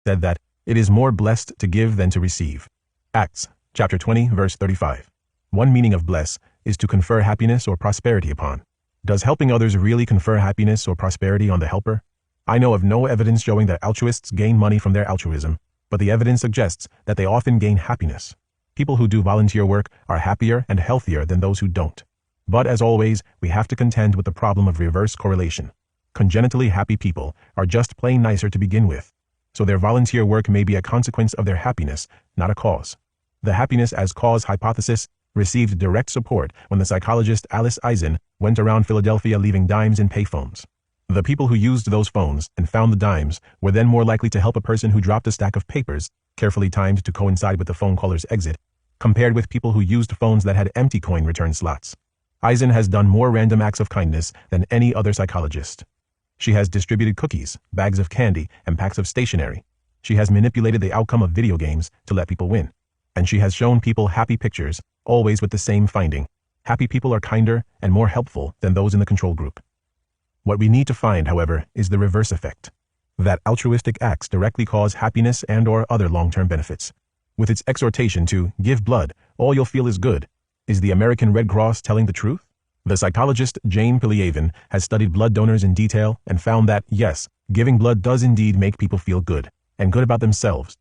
said that it is more blessed to give than to receive. Acts, chapter 20, verse 35. One meaning of bless is to confer happiness or prosperity upon. Does helping others really confer happiness or prosperity on the helper? I know of no evidence showing that altruists gain money from their altruism, but the evidence suggests that they often gain happiness. People who do volunteer work are happier and healthier than those who don't. But as always, we have to contend with the problem of reverse correlation. Congenitally happy people are just plain nicer to begin with, so their volunteer work may be a consequence of their happiness, not a cause. The happiness as cause hypothesis received direct support when the psychologist Alice Eisen went around Philadelphia leaving dimes in payphones. The people who used those phones and found the dimes were then more likely to help a person who dropped a stack of papers, carefully timed to coincide with the phone caller's exit, compared with people who used phones that had empty coin return slots. Eisen has done more random acts of kindness than any other psychologist. She has distributed cookies, bags of candy, and packs of stationery. She has manipulated the outcome of video games to let people win. And she has shown people happy pictures, always with the same finding. Happy people are kinder and more helpful than those in the control group. What we need to find, however, is the reverse effect. That altruistic acts directly cause happiness and/or other long-term benefits. With its exhortation to give blood, all you'll feel is good. Is the American Red Cross telling the truth? The psychologist Jane Pilyavin has studied blood donors in detail and found that, yes, giving blood does indeed make people feel good, and good about themselves.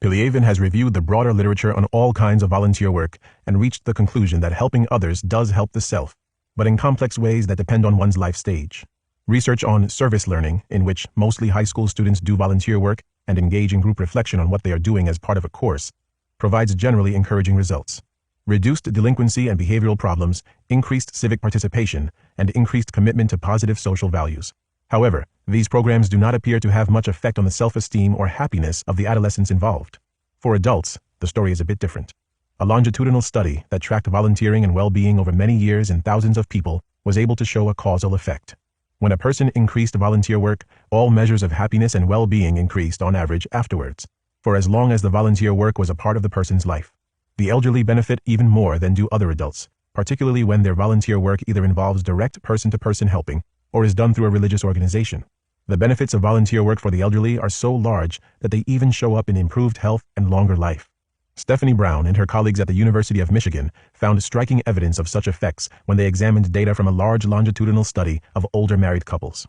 Pilyavin has reviewed the broader literature on all kinds of volunteer work and reached the conclusion that helping others does help the self, but in complex ways that depend on one's life stage. Research on service learning, in which mostly high school students do volunteer work and engage in group reflection on what they are doing as part of a course, provides generally encouraging results. Reduced delinquency and behavioral problems, increased civic participation, and increased commitment to positive social values. However, these programs do not appear to have much effect on the self-esteem or happiness of the adolescents involved. For adults, the story is a bit different. A longitudinal study that tracked volunteering and well-being over many years in thousands of people was able to show a causal effect. When a person increased volunteer work, all measures of happiness and well-being increased on average afterwards, for as long as the volunteer work was a part of the person's life. The elderly benefit even more than do other adults, particularly when their volunteer work either involves direct person-to-person helping or is done through a religious organization. The benefits of volunteer work for the elderly are so large that they even show up in improved health and longer life. Stephanie Brown and her colleagues at the University of Michigan found striking evidence of such effects when they examined data from a large longitudinal study of older married couples.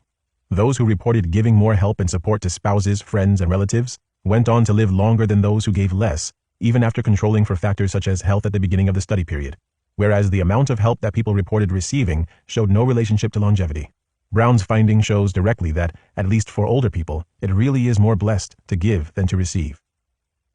Those who reported giving more help and support to spouses, friends, and relatives went on to live longer than those who gave less, even after controlling for factors such as health at the beginning of the study period, whereas the amount of help that people reported receiving showed no relationship to longevity. Brown's finding shows directly that, at least for older people, it really is more blessed to give than to receive.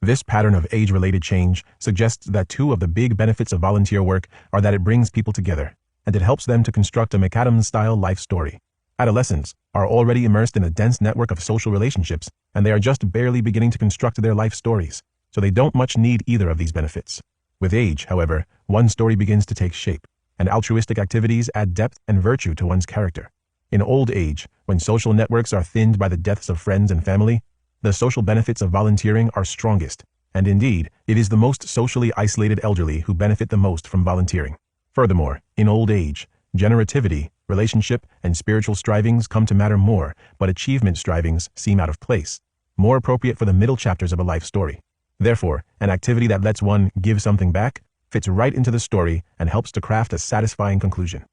This pattern of age-related change suggests that two of the big benefits of volunteer work are that it brings people together, and it helps them to construct a McAdams-style life story. Adolescents are already immersed in a dense network of social relationships, and they are just barely beginning to construct their life stories, so they don't much need either of these benefits. With age, however, one story begins to take shape, and altruistic activities add depth and virtue to one's character. In old age, when social networks are thinned by the deaths of friends and family, the social benefits of volunteering are strongest, and indeed, it is the most socially isolated elderly who benefit the most from volunteering. Furthermore, in old age, generativity, relationship, and spiritual strivings come to matter more, but achievement strivings seem out of place, more appropriate for the middle chapters of a life story. Therefore, an activity that lets one give something back fits right into the story and helps to craft a satisfying conclusion.